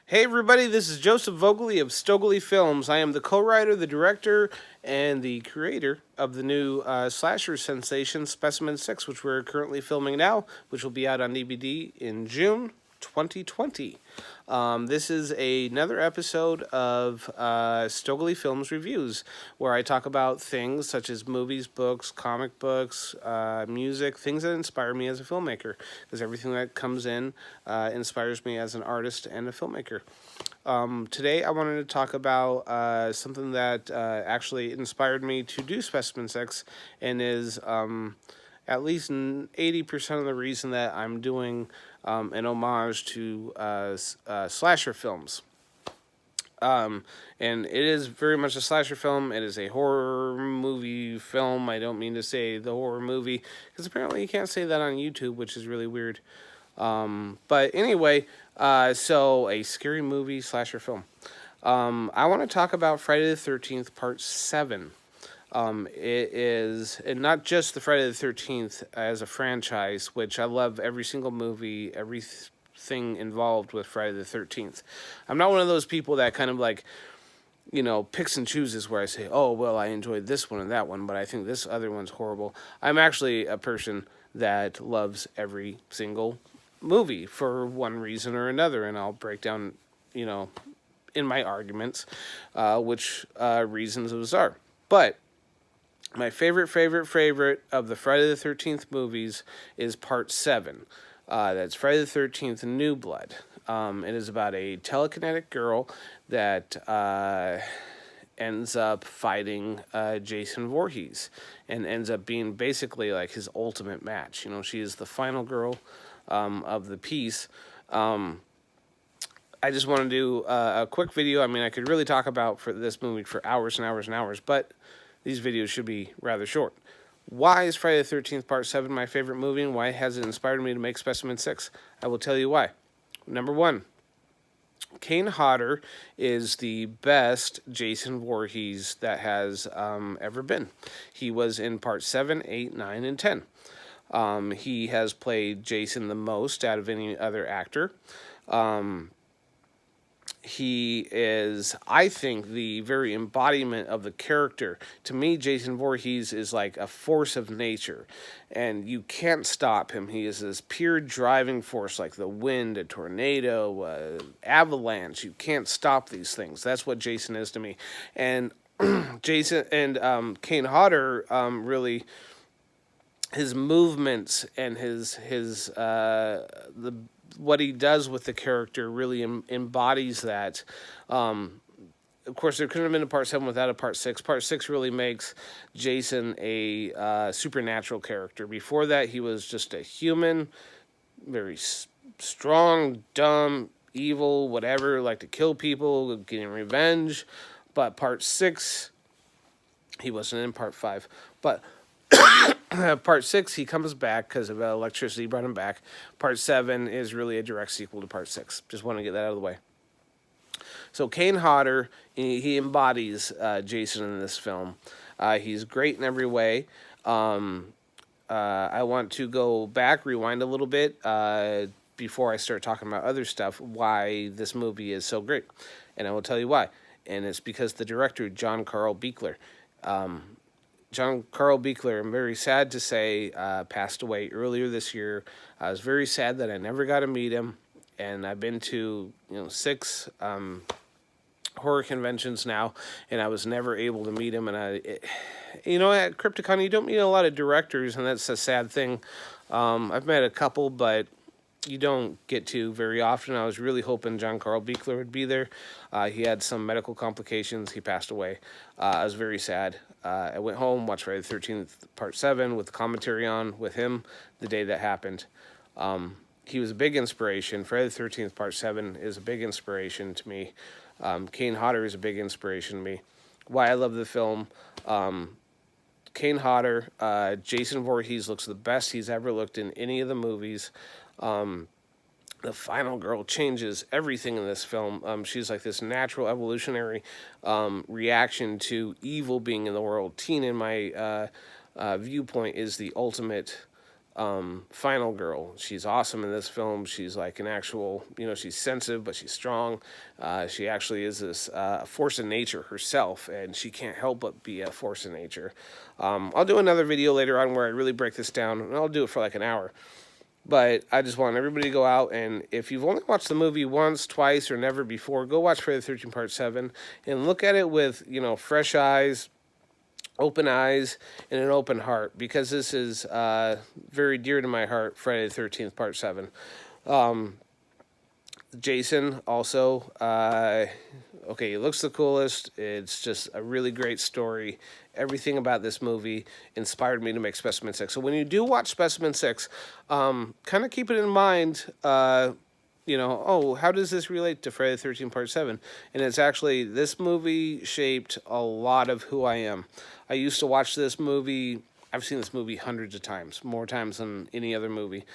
Hey everybody, this is Joseph Vogely of Stoegele Films. I am the co-writer, the director, and the creator of the new slasher sensation Specimen 6, which we're currently filming now, which will be out on DVD in June 2020. This is another episode of Stoegele Films Reviews, where I talk about things such as movies, books, comic books, music, things that inspire me as a filmmaker, because everything that comes in inspires me as an artist and a filmmaker. Today, I wanted to talk about something that actually inspired me to do Specimen 6 and is at least 80% of the reason that I'm doing an homage to slasher films. And it is very much a slasher film. It is a horror movie film. I don't mean to say the horror movie, because apparently you can't say that on YouTube, which is really weird. But anyway, so a scary movie slasher film. I want to talk about Friday the 13th, Part 7. It is, and not just the Friday the 13th as a franchise, which I love every single movie, everything involved with Friday the 13th. I'm not one of those people that kind of like, picks and chooses where I say, oh, well, I enjoyed this one and that one, but I think this other one's horrible. I'm actually a person that loves every single movie for one reason or another, and I'll break down, in my arguments, which reasons those are. But my favorite of the Friday the 13th movies is Part 7. That's Friday the 13th New Blood. It is about a telekinetic girl that ends up fighting Jason Voorhees and ends up being basically like his ultimate match. She is the final girl of the piece. I just want to do a quick video. I mean, I could really talk about for this movie for hours and hours and hours, but these videos should be rather short. Why is Friday the 13th Part 7 my favorite movie, and why has it inspired me to make Specimen 6? I will tell you why. Number one, Kane Hodder is the best Jason Voorhees that has ever been. He was in Part 7, 8, 9, and 10. He has played Jason the most out of any other actor. He is, I think, the very embodiment of the character. To me, Jason Voorhees is like a force of nature, and you can't stop him. He is this pure driving force, like the wind, a tornado, avalanche. You can't stop these things. That's what Jason is to me. And Jason and Kane Hodder really, his movements and his the what he does with the character really embodies that. Of course, there couldn't have been a Part 7 without a Part 6. Part 6 really makes Jason a supernatural character. Before that, he was just a human, very strong, dumb, evil, whatever, like to kill people, getting revenge. But Part 6, he wasn't in Part 5. But Part 6, he comes back because of electricity brought him back. Part 7 is really a direct sequel to Part 6. Just want to get that out of the way. So Kane Hodder, he embodies Jason in this film. He's great in every way. I want to go back, rewind a little bit, before I start talking about other stuff, why this movie is so great. And I will tell you why. And it's because the director, John Carl Buechler, John Carl Buechler, I'm very sad to say, passed away earlier this year. I was very sad that I never got to meet him, and I've been to 6 horror conventions now, and I was never able to meet him. And at Crypticon, you don't meet a lot of directors, and that's a sad thing. I've met a couple, but you don't get to very often. I was really hoping John Carl Buechler would be there. He had some medical complications. He passed away. I was very sad. I went home, watched Friday the 13th Part 7 with the commentary on with him the day that happened. He was a big inspiration. Friday the 13th Part 7 is a big inspiration to me. Kane Hodder is a big inspiration to me. Why I love the film. Kane Hodder, Jason Voorhees looks the best he's ever looked in any of the movies. The final girl changes everything in this film. She's like this natural evolutionary reaction to evil being in the world. Teen, in my viewpoint, is the ultimate final girl. She's awesome in this film. She's like an actual, she's sensitive, but she's strong. She actually is this force of nature herself, and she can't help but be a force of nature. I'll do another video later on where I really break this down, and I'll do it for like an hour. But I just want everybody to go out, and if you've only watched the movie once, twice, or never before, go watch Friday the 13th Part 7 and look at it with, fresh eyes, open eyes, and an open heart, because this is very dear to my heart, Friday the 13th Part 7. Jason also, okay, he looks the coolest. It's just a really great story. Everything about this movie inspired me to make Specimen 6. So when you do watch Specimen 6, kind of keep it in mind, oh, how does this relate to Friday the 13th Part 7? And it's actually, this movie shaped a lot of who I am. I used to watch this movie, I've seen this movie hundreds of times, more times than any other movie.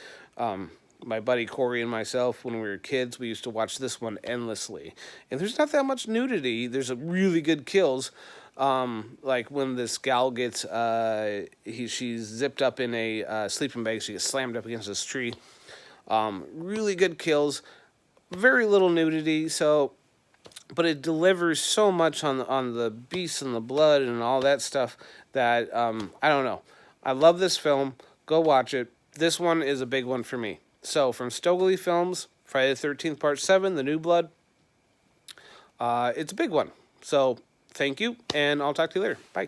My buddy Corey and myself, when we were kids, we used to watch this one endlessly. And there's not that much nudity. There's a really good kills. Like when this gal gets, she's zipped up in a sleeping bag. She gets slammed up against this tree. Really good kills. Very little nudity. But it delivers so much on the beasts and the blood and all that stuff that, I don't know. I love this film. Go watch it. This one is a big one for me. So, from Stoegele Films, Friday the 13th Part 7, The New Blood, it's a big one. So, thank you, and I'll talk to you later. Bye.